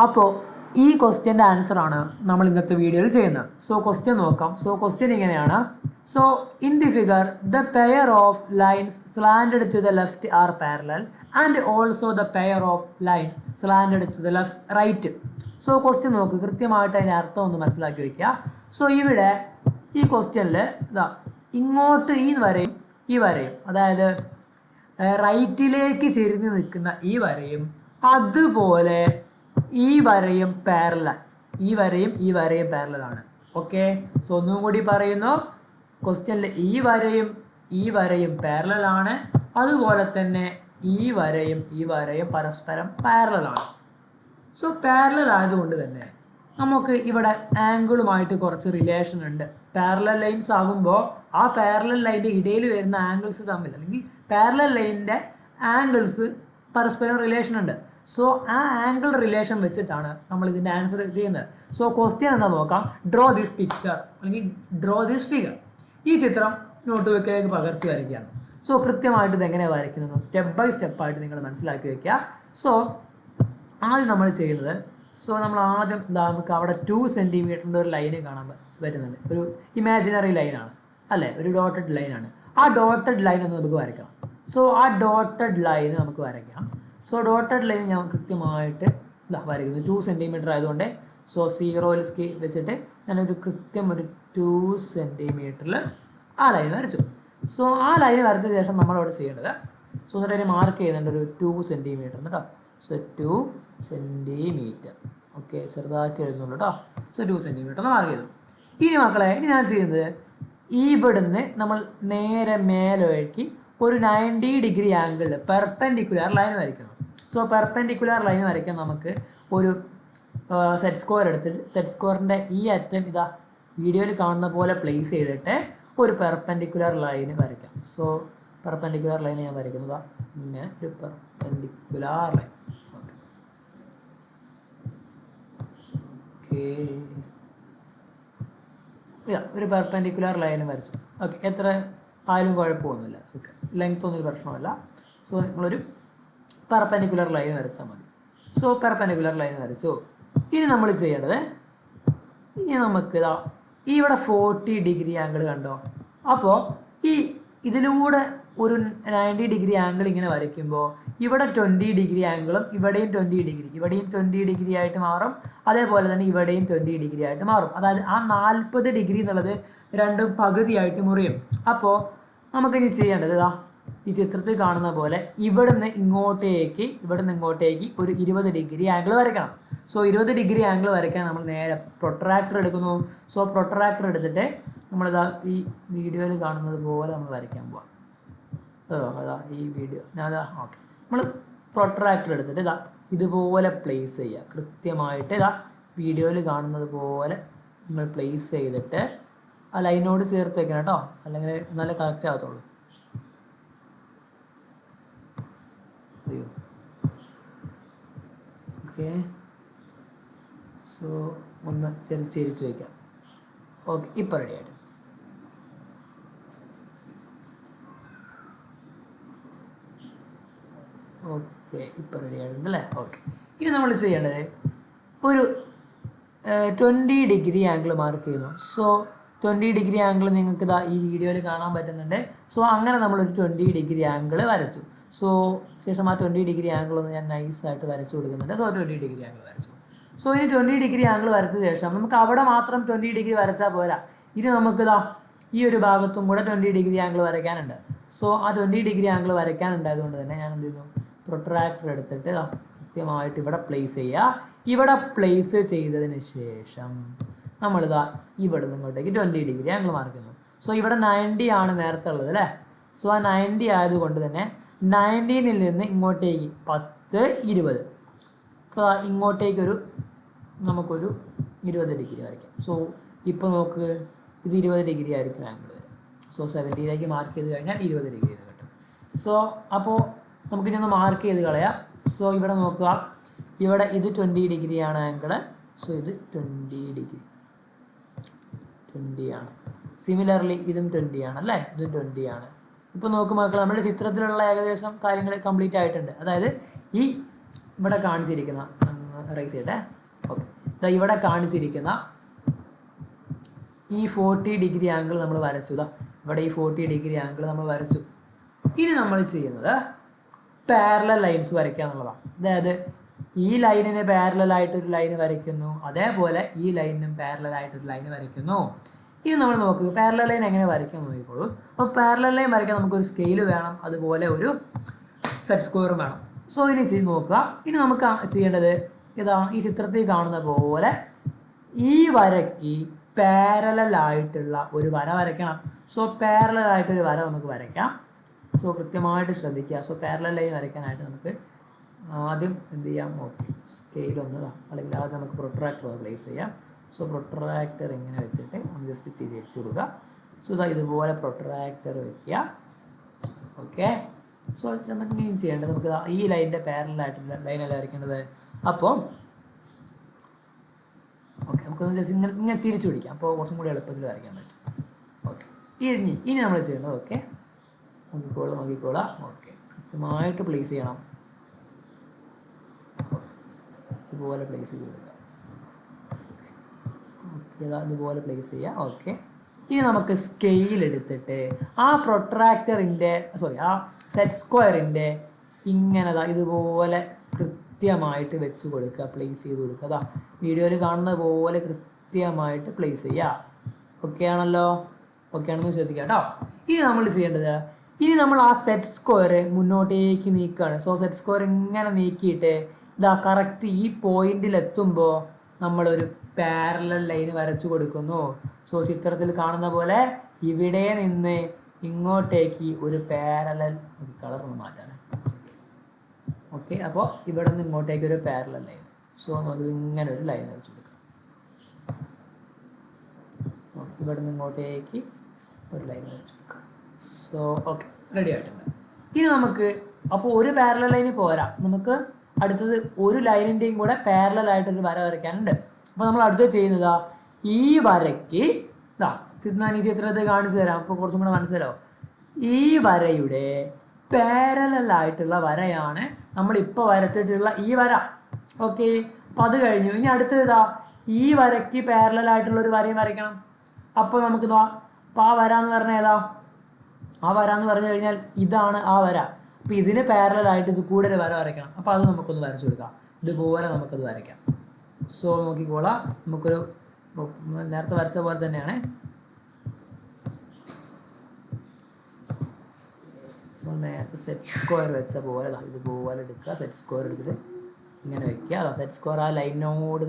അപ്പോൾ ഈ ക്വസ്റ്റ്യൻ്റെ ആൻസറാണ് നമ്മൾ ഇന്നത്തെ വീഡിയോയിൽ ചെയ്യുന്നത്. സോ ക്വസ്റ്റ്യൻ നോക്കാം. സോ ക്വസ്റ്റ്യൻ ഇങ്ങനെയാണ്. So in the figure the pair of lines slanted to the left are parallel and also the pair of lines slanted to the left right. So question നോക്ക്, കൃത്യമായിട്ട് അതിൻ്റെ അർത്ഥം ഒന്ന് മനസ്സിലാക്കി വയ്ക്കുക. So ഇവിടെ ഈ ക്വസ്റ്റ്യനിൽ ഇതാ ഇങ്ങോട്ട് ഈ വരയും ഈ വരയും, അതായത് റൈറ്റിലേക്ക് ചെരിഞ്ഞ് നിൽക്കുന്ന ഈ വരയും അതുപോലെ ഈ വരയും പാരലൽ, ഈ വരയും പാരലലാണ്. ഓക്കെ, സോ ഒന്നും കൂടി പറയുന്നു, ക്വസ്റ്റ്യനിൽ ഈ വരയും പാരലലാണ്, അതുപോലെ തന്നെ ഈ വരയും പരസ്പരം പാരലലാണ്. സോ പാരലൽ ആയതുകൊണ്ട് തന്നെ നമുക്ക് ഇവിടെ ആംഗിളുമായിട്ട് കുറച്ച് റിലേഷൻ ഉണ്ട്. പാരലൽ ലൈൻസ് ആകുമ്പോൾ ആ പാരലൽ ലൈനിൻ്റെ ഇടയിൽ വരുന്ന ആംഗിൾസ് തമ്മിൽ, അല്ലെങ്കിൽ പാരലൽ ലൈനിൻ്റെ ആംഗിൾസ് പരസ്പരം റിലേഷൻ ഉണ്ട്. സോ ആ ആംഗിൾ റിലേഷൻ വെച്ചിട്ടാണ് നമ്മൾ ഇതിൻ്റെ ആൻസർ ചെയ്യുന്നത്. സോ ക്വസ്റ്റ്യൻ എന്താ നോക്കാം. ഡ്രോ ദിസ് പിക്ചർ അല്ലെങ്കിൽ ഡ്രോ ദിസ് ഫിഗർ. ഈ ചിത്രം നോട്ട് ബുക്കിലേക്ക് പകർത്തി വരയ്ക്കുകയാണ്. സോ കൃത്യമായിട്ട് ഇതെങ്ങനെയാണ് വരയ്ക്കുന്നത് സ്റ്റെപ്പ് ബൈ സ്റ്റെപ്പായിട്ട് നിങ്ങൾ മനസ്സിലാക്കി വയ്ക്കുക. സോ ആദ്യം നമ്മൾ ചെയ്യുന്നത്, സോ നമ്മൾ ആദ്യം നമുക്ക് അവിടെ 2 സെൻറ്റിമീറ്ററിൻ്റെ ഒരു ലൈന് കാണാൻ പറ്റുന്നുണ്ട്. ഒരു ഇമാജിനറി ലൈനാണ് അല്ലേ, ഒരു ഡോട്ടഡ് ലൈനാണ്. ആ ഡോട്ടഡ് ലൈൻ ഒന്ന് നമുക്ക് വരയ്ക്കണം. സോ ആ ഡോട്ടഡ് ലൈൻ നമുക്ക് വരയ്ക്കാം. സോ ഡോട്ടഡ് ലൈൻ ഞാൻ കൃത്യമായിട്ട് വരയ്ക്കുന്നു. 2 സെൻറ്റിമീറ്റർ ആയതുകൊണ്ട് സോ 0 വെച്ചിട്ട് ഞാനൊരു കൃത്യം ഒരു 2 സെൻറ്റിമീറ്ററിൽ ആ ലൈൻ വരച്ചു. സോ ആ ലൈൻ വരച്ച ശേഷം നമ്മളവിടെ ചെയ്യേണ്ടത്, സോ എന്നിട്ട് അതിന് മാർക്ക് ചെയ്യുന്നുണ്ട് ഒരു 2 സെൻറ്റിമീറ്റർ കേട്ടോ. So 2 centimetre. ഓക്കെ, ചെറുതാക്കി എഴുതുന്നുള്ളൂ കേട്ടോ. സോ 2 സെൻറ്റിമീറ്റർ എന്ന് മാർക്ക് ചെയ്തു. ഇനി മക്കളെ, ഇനി ഞാൻ ചെയ്യുന്നത് ഇവിടുന്ന് നമ്മൾ നേരെ മേലേക്ക് ഒരു 90 ഡിഗ്രി ആംഗിളിൽ പെർപെൻഡിക്കുലർ ലൈൻ വരയ്ക്കണം. സോ പെർപെൻഡിക്കുലർ ലൈൻ വരയ്ക്കാൻ നമുക്ക് ഒരു സെറ്റ് സ്ക്വയർ എടുത്തിട്ട് സെറ്റ് സ്ക്വയറിൻ്റെ ഈ അറ്റം ഇതാ വീഡിയോയിൽ കാണുന്ന പോലെ പ്ലേസ് ചെയ്തിട്ട് ഒരു പെർപെൻഡിക്കുലർ ലൈൻ വരയ്ക്കാം. സോ പെർപെൻഡിക്കുലർ ലൈൻ ഞാൻ വരയ്ക്കുന്നത് ഇങ്ങനെ ഒരു പെർപെൻഡിക്കുലർ ലൈൻ. ഓക്കെ, ഒരു പെർപെൻഡിക്കുലർ ലൈൻ വരച്ചു. ഓക്കെ, എത്ര ആയാലും കുഴപ്പമൊന്നുമില്ല. ഓക്കെ, ലെങ്ത് ഒന്നും പ്രശ്നമല്ല. സോ നിങ്ങളൊരു പെർപെൻഡിക്കുലർ ലൈൻ വരച്ചാൽ മതി. സോ പെർപെൻഡിക്കുലർ ലൈൻ വരച്ചു. ഇനി നമ്മൾ ചെയ്യേണ്ടത്, ഇനി നമുക്ക് ഇവിടെ 40 ഡിഗ്രി ആംഗിൾ കണ്ടോ. അപ്പോൾ ഇതിലൂടെ ഒരു 90 ഡിഗ്രി ആംഗിൾ ഇങ്ങനെ വരയ്ക്കുമ്പോൾ ഇവിടെ 20 ഡിഗ്രി ആംഗിളും ഇവിടെയും 20 ഡിഗ്രി ആയിട്ട് മാറും. അതേപോലെ തന്നെ ഇവിടെയും 20 ഡിഗ്രി ആയിട്ട് മാറും. അതായത് ആ 40 ഡിഗ്രി എന്നുള്ളത് രണ്ടും പകുതിയായിട്ട് മുറിയും. അപ്പോൾ നമുക്കിനി ചെയ്യേണ്ടത് ഈ ചിത്രത്തിൽ കാണുന്ന പോലെ ഇവിടുന്ന് ഇങ്ങോട്ടേക്ക് ഒരു 20 ഡിഗ്രി ആംഗിൾ വരയ്ക്കണം. സോ 20 ഡിഗ്രി ആംഗിൾ വരയ്ക്കാൻ നമ്മൾ നേരെ പ്രൊട്രാക്ടർ എടുക്കുന്നു. സോ പ്രൊട്രാക്ടർ എടുത്തിട്ട് നമ്മളിതാ ഈ വീഡിയോയിൽ കാണുന്നത് പോലെ നമ്മൾ വരയ്ക്കാൻ പോവാം. ഈ വീഡിയോ ഓക്കെ, നമ്മൾ പ്രൊട്രാക്ടർ എടുത്തിട്ട് ഇതുപോലെ പ്ലേസ് ചെയ്യുക. കൃത്യമായിട്ട് വീഡിയോയിൽ കാണുന്നത് പോലെ നിങ്ങൾ പ്ലേസ് ചെയ്തിട്ട് ആ ലൈനോട് ചേർത്ത് വെക്കണം കേട്ടോ, അല്ലെങ്കിൽ നല്ല കറക്റ്റ് ആകത്തുള്ളൂ. ഓക്കെ, സോ ഒന്ന് ചെരിച്ച് വയ്ക്കാം. ഓക്കെ, ഇപ്പം റെഡി ആയിട്ട്. ഓക്കെ, ഇപ്പം റെഡി ആയിട്ടുണ്ട് അല്ലേ. ഓക്കെ, ഇനി നമ്മൾ ചെയ്യേണ്ടത് ഒരു 20 ഡിഗ്രി ആംഗിൾ മാർക്ക് ചെയ്യുന്നു. സോ 20 ഡിഗ്രി ആംഗിൾ നിങ്ങൾക്ക് ഈ വീഡിയോയിൽ കാണാൻ പറ്റുന്നുണ്ട്. സോ അങ്ങനെ നമ്മളൊരു 20 ഡിഗ്രി ആംഗിൾ വരച്ചു. സോ ശേഷം ആ 20 ഡിഗ്രി ആംഗിൾ ഒന്ന് ഞാൻ നൈസായിട്ട് വരച്ചു കൊടുക്കുന്നുണ്ട്. സോ 20 ഡിഗ്രി ആംഗിൾ വരച്ചു. സോ ഇനി 20 ഡിഗ്രി ആംഗിൾ വരച്ച ശേഷം നമുക്ക് അവിടെ മാത്രം 20 ഡിഗ്രി വരച്ചാൽ പോരാ. ഇനി നമുക്ക് ഈ ഒരു ഭാഗത്തും കൂടെ 20 ഡിഗ്രി ആംഗിൾ വരയ്ക്കാനുണ്ട്. സോ ആ 20 ഡിഗ്രി ആംഗിൾ വരയ്ക്കാനുണ്ടായതുകൊണ്ട് തന്നെ ഞാൻ എന്ത് ചെയ്യുന്നു, പ്രൊട്രാക്ടർ എടുത്തിട്ട് കൃത്യമായിട്ട് ഇവിടെ പ്ലേസ് ചെയ്യുക. ഇവിടെ പ്ലേസ് ചെയ്തതിന് ശേഷം നമ്മളിതാ ഇവിടെ നിന്ന് ഇങ്ങോട്ടേക്ക് 20 ഡിഗ്രി ആംഗിൾ മാർക്ക് ചെയ്യുന്നു. സോ ഇവിടെ 90 ആണ് നേരത്തെ ഉള്ളത് അല്ലേ. സോ ആ 90 ആയതുകൊണ്ട് തന്നെ 19ൽ നിന്ന് ഇങ്ങോട്ടേക്ക് 10, 20. അപ്പോൾ ഇങ്ങോട്ടേക്കൊരു നമുക്കൊരു 20 ഡിഗ്രി വരയ്ക്കാം. സോ ഇപ്പോൾ നോക്ക്, ഇത് 20 ഡിഗ്രി ആയിരിക്കും ആംഗിൾ വരും. സോ 70ലേക്ക് മാർക്ക് ചെയ്ത് കഴിഞ്ഞാൽ 20 ഡിഗ്രി ഇത് കിട്ടും. സോ അപ്പോൾ നമുക്കിതൊന്ന് മാർക്ക് ചെയ്ത് കളയാം. സോ ഇവിടെ നോക്കുക, ഇവിടെ ഇത് 20 ഡിഗ്രിയാണ് ആംഗിൾ. സോ ഇത് 20 ഡിഗ്രി 20 ആണ്. സിമിലർലി ഇതും 20 ആണ് അല്ലേ, ഇതും 20 ആണ്. ഇപ്പോൾ നോക്കും മക്കൾ, നമ്മുടെ ചിത്രത്തിലുള്ള ഏകദേശം കാര്യങ്ങൾ കംപ്ലീറ്റ് ആയിട്ടുണ്ട്. അതായത് ഈ ഇവിടെ കാണിച്ചിരിക്കുന്ന റൈസ് ചെയ്യട്ടെ. ഓക്കെ, ഇവിടെ കാണിച്ചിരിക്കുന്ന ഈ 40 ഡിഗ്രി ആംഗിൾ നമ്മൾ വരച്ചു. ഇവിടെ ഈ 40 ഡിഗ്രി ആംഗിൾ നമ്മൾ വരച്ചു. ഇനി നമ്മൾ ചെയ്യുന്നത് പാരലൽ ലൈൻസ് വരയ്ക്കുക എന്നുള്ളതാണ്. അതായത് ഈ ലൈനിന് പാരലായിട്ടൊരു ലൈൻ വരയ്ക്കുന്നു, അതേപോലെ ഈ ലൈനിനും പാരലായിട്ടൊരു ലൈൻ വരയ്ക്കുന്നു. ഇനി നമ്മൾ നോക്കുക പാരലൽ ലൈൻ എങ്ങനെ വരയ്ക്കാൻ നോക്കിക്കോളൂ. അപ്പോൾ പാരലൽ ലൈൻ വരയ്ക്കാൻ നമുക്കൊരു സ്കെയിൽ വേണം, അതുപോലെ ഒരു സെറ്റ് സ്ക്വയറും വേണം. സോ ഇനി നോക്കുക. ഇനി നമുക്ക് ചെയ്യേണ്ടത് ഇതാണ്, ഈ ചിത്രത്തിൽ കാണുന്ന പോലെ ഈ വരയ്ക്ക് പാരലായിട്ടുള്ള ഒരു വര വരയ്ക്കണം. സോ പാരലായിട്ടൊരു വര നമുക്ക് വരയ്ക്കാം. സോ കൃത്യമായിട്ട് ശ്രദ്ധിക്കുക. സോ പാരലൽ ലൈൻ വരയ്ക്കാനായിട്ട് നമുക്ക് ആദ്യം എന്ത് ചെയ്യാം, ഓക്കെ സ്കെയിൽ അല്ലെങ്കിൽ ആദ്യം നമുക്ക് പ്രൊട്രാക്ടർ പ്ലേസ് ചെയ്യാം. സോ പ്രൊട്രാക്ടർ ഇങ്ങനെ വെച്ചിട്ട് ഒന്ന് ജസ്റ്റ് തിരിച്ചു കൊടുക്കുക. സോ ഇതുപോലെ പ്രൊട്രാക്ടർ വയ്ക്കുക. ഓക്കെ, സോ എന്നിട്ട് ഇനി ചെയ്യേണ്ടത് നമുക്ക് ഈ ലൈനിൻ്റെ പാരലായിട്ടുള്ള ലൈനല്ല വരയ്ക്കേണ്ടത്. അപ്പോൾ ഓക്കെ, നമുക്കൊന്ന് ജസ്റ്റ് ഇങ്ങനെ തിരിച്ചു പിടിക്കാം. അപ്പോൾ കുറച്ചും കൂടി എളുപ്പത്തിൽ വരയ്ക്കാൻ പറ്റും. ഓക്കെ, ഇനി നമ്മൾ ചെയ്യുന്നത് ഓക്കെ നോക്കിക്കോളാം. ഓക്കെ, കൃത്യമായിട്ട് പ്ലേസ് ചെയ്യണം. ഇതുപോലെ പ്ലേസ് ചെയ്ത് കൊടുക്കുക. ഓക്കെ, ഇതുപോലെ പ്ലേസ് ചെയ്യുക. ഓക്കെ, ഇനി നമുക്ക് സ്കെയിൽ എടുത്തിട്ട് ആ സെറ്റ് സ്ക്വയറിൻ്റെ ഇങ്ങനെ ഇതുപോലെ കൃത്യമായിട്ട് വെച്ച് കൊടുക്കുക, പ്ലേസ് ചെയ്ത് കൊടുക്കുക. വീഡിയോയിൽ കാണുന്ന പോലെ കൃത്യമായിട്ട് പ്ലേസ് ചെയ്യുക. ഓക്കെ ആണല്ലോ? ഓക്കെ ആണെന്ന് വിശ്വസിക്കാം കേട്ടോ. ഇനി നമ്മൾ ചെയ്യേണ്ടത്, ഇനി നമ്മൾ ആ സെറ്റ് സ്ക്വയർ മുന്നോട്ടേക്ക് നീക്കുകയാണ്. സോ സെറ്റ് സ്ക്വയർ ഇങ്ങനെ നീക്കിയിട്ട് കറക്റ്റ് ഈ പോയിന്റിലെത്തുമ്പോൾ നമ്മളൊരു പാരലൽ ലൈൻ വരച്ചു കൊടുക്കുന്നു. സോ ചിത്രത്തിൽ കാണുന്ന പോലെ ഇവിടെ നിന്ന് ഇങ്ങോട്ടേക്ക് ഒരു പാരലൽ കളർ ഒന്ന് മാറ്റാണ്. ഓക്കെ, അപ്പോൾ ഇവിടെ നിന്ന് ഇങ്ങോട്ടേക്ക് ഒരു പാരലൽ ലൈൻ. സോ നമുക്ക് ഇങ്ങനെ ഒരു ലൈൻ വരച്ചു കൊടുക്കാം. ഇവിടെ നിന്ന് ഇങ്ങോട്ടേക്ക് ഒരു ലൈൻ വരച്ചു കൊടുക്കാം. സോ ഓക്കെ, റെഡി ആയിട്ടുണ്ട്. ഇനി നമുക്ക് അപ്പോൾ ഒരു പാരലൽ ലൈന് പോരാ, നമുക്ക് അടുത്തത് ഒരു ലൈനിൻ്റെയും കൂടെ പാരലായിട്ടൊരു വര വരയ്ക്കാനുണ്ട്. അപ്പോൾ നമ്മൾ അടുത്ത് ചെയ്യുന്നതാ, ഈ വരയ്ക്ക് ഞാൻ ഈ ചിത്രത്തിൽ കാണിച്ചു തരാം, അപ്പോൾ കുറച്ചും കൂടെ മനസ്സിലാവും. ഈ വരയുടെ പാരലായിട്ടുള്ള വരയാണ് നമ്മളിപ്പോൾ വരച്ചിട്ടുള്ള ഈ വര. ഓക്കെ, അപ്പോൾ അത് കഴിഞ്ഞു. ഇനി അടുത്തത് ഈ വരയ്ക്ക് പാരലായിട്ടുള്ളൊരു വരയും വരയ്ക്കണം. അപ്പോൾ നമുക്ക് അപ്പോൾ ആ വര എന്ന് പറഞ്ഞാൽ ഏതാ? ആ വര എന്ന് പറഞ്ഞു കഴിഞ്ഞാൽ ഇതാണ് ആ വര. അപ്പോൾ ഇതിന് പാരലായിട്ട് ഇത് കൂടെ ഒരു വര വരയ്ക്കണം. അപ്പോൾ അത് നമുക്കൊന്ന് വരച്ചു കൊടുക്കാം. ഇതുപോലെ നമുക്കത് വരയ്ക്കാം. സോ നോക്കിക്കോളാം, നമുക്കൊരു നേരത്തെ വരച്ച പോലെ തന്നെയാണ്. നേരത്തെ സെറ്റ് സ്ക്വയർ വെച്ച പോലെ ഇതുപോലെ എടുക്കുക. സെറ്റ് സ്ക്വയർ എടുത്തിട്ട് ഇങ്ങനെ വെക്കുക. സെറ്റ് സ്ക്വയർ ആ ലൈനോട്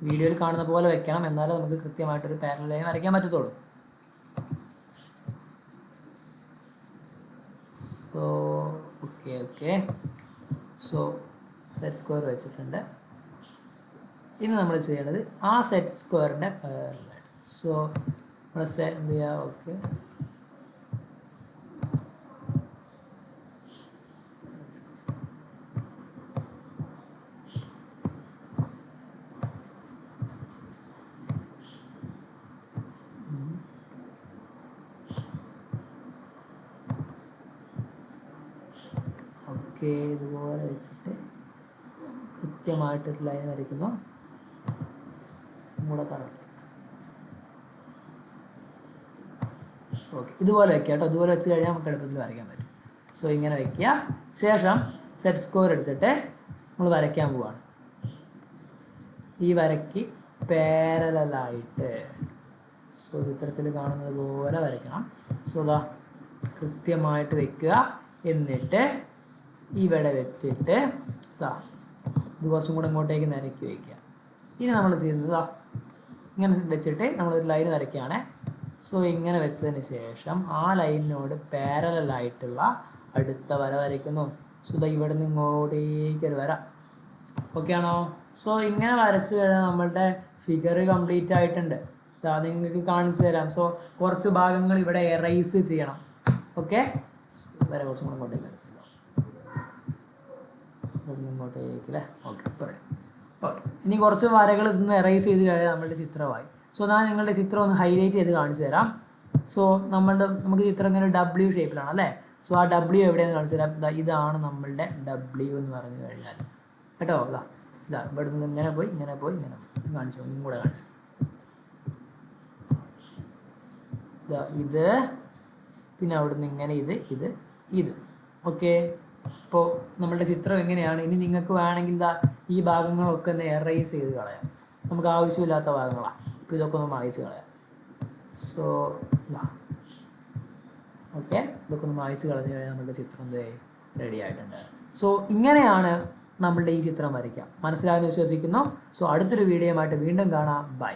വീഡിയോയിൽ കാണുന്ന പോലെ വെക്കണം, എന്നാലേ നമുക്ക് കൃത്യമായിട്ടൊരു പാരലൽ ലൈൻ വരയ്ക്കാൻ പറ്റത്തുള്ളൂ. So okay so set square വെച്ചിട്ടുണ്ട്. ഇനി നമ്മൾ ചെയ്യേണ്ടത് ആ സെറ്റ് സ്ക്വയറിൻ്റെ പാരലായിട്ട്. സോ നമ്മൾ എന്ത് ചെയ്യുക, ഓക്കെ ഇതുപോലെ വെച്ചിട്ട് കൃത്യമായിട്ടൊരു ലൈൻ വരയ്ക്കുന്നു. കൂടെ കറക്റ്റ്. ഓക്കെ, ഇതുപോലെ വയ്ക്കുക കേട്ടോ. ഇതുപോലെ വെച്ച് കഴിഞ്ഞാൽ നമുക്ക് എളുപ്പത്തിൽ വരയ്ക്കാൻ പറ്റും. സോ ഇങ്ങനെ വയ്ക്കുക. ശേഷം സെറ്റ് സ്ക്വയർ എടുത്തിട്ട് നമ്മൾ വരയ്ക്കാൻ പോവാണ്. ഈ വരയ്ക്ക് പാരലായിട്ട് സോ ചിത്രത്തിൽ കാണുന്നത് പോലെ വരയ്ക്കണം. സോ കൃത്യമായിട്ട് വയ്ക്കുക. എന്നിട്ട് ഇവിടെ വെച്ചിട്ട് ഇത് കുറച്ചും കൂടെ ഇങ്ങോട്ടേക്ക് നിരക്കി വയ്ക്കുക. ഇനി നമ്മൾ ചെയ്യുന്നത് ഇങ്ങനെ വെച്ചിട്ട് നമ്മളൊരു ലൈൻ വരയ്ക്കുകയാണ്. സോ ഇങ്ങനെ വെച്ചതിന് ശേഷം ആ ലൈനിനോട് പാരലായിട്ടുള്ള അടുത്ത വര വരയ്ക്കുന്നു. സോ ഇവിടെ നിന്ന് ഇങ്ങോട്ടേക്ക് ഒരു വര. ഓക്കെ ആണോ? സോ ഇങ്ങനെ വരച്ച് കഴിഞ്ഞാൽ നമ്മളുടെ ഫിഗർ കംപ്ലീറ്റ് ആയിട്ടുണ്ട്. നിങ്ങൾക്ക് കാണിച്ചു തരാം. സോ കുറച്ച് ഭാഗങ്ങൾ ഇവിടെ എറൈസ് ചെയ്യണം. ഓക്കെ, വര കുറച്ചും കൂടെ ഇങ്ങോട്ടേക്ക് വരച്ചില്ല, ഇങ്ങോട്ടേക്കല്ലേ. Okay, okay. ഇനി കുറച്ച് വരകൾ ഇന്ന് എറൈസ് ചെയ്ത് കഴിഞ്ഞാൽ നമ്മളുടെ ചിത്രമായി. സോ ഞാൻ നിങ്ങളുടെ ചിത്രം ഒന്ന് ഹൈലൈറ്റ് ചെയ്ത് കാണിച്ചു തരാം. സോ നമുക്ക് ചിത്രം ഇങ്ങനെ W ഷേപ്പിലാണ് അല്ലേ. സോ ആ W എവിടെയെന്ന് കാണിച്ചു തരാം. ഇതാണ് നമ്മളുടെ W എന്ന് പറഞ്ഞു കഴിഞ്ഞാൽ കേട്ടോ. ഇതാ ഇവിടെ നിന്ന് ഇങ്ങനെ പോയി കാണിച്ചു ഒന്നും കൂടെ കാണിച്ചു. ഇതാ ഇത്, പിന്നെ അവിടുന്ന് ഇങ്ങനെ ഇത്. ഓക്കെ, അപ്പോൾ നമ്മളുടെ ചിത്രം എങ്ങനെയാണ്? ഇനി നിങ്ങൾക്ക് വേണമെങ്കിൽ ഇതാ ഈ ഭാഗങ്ങളൊക്കെ ഒന്ന് എറേസ് ചെയ്ത് കളയാം. നമുക്ക് ആവശ്യമില്ലാത്ത ഭാഗങ്ങളാണ്. അപ്പോൾ ഇതൊക്കെ ഒന്ന് മായ്ച്ച് കളയാം. സോ ഓക്കെ, ഇതൊക്കെ ഒന്ന് മായ്ച്ച് കളഞ്ഞു കഴിഞ്ഞാൽ നമ്മളുടെ ചിത്രം റെഡി ആയിട്ടുണ്ട്. സോ ഇങ്ങനെയാണ് നമ്മളുടെ ഈ ചിത്രം വരയ്ക്കുക. മനസ്സിലായെന്ന് വിശ്വസിക്കുന്നു. സോ അടുത്തൊരു വീഡിയോയുമായിട്ട് വീണ്ടും കാണാം. ബൈ.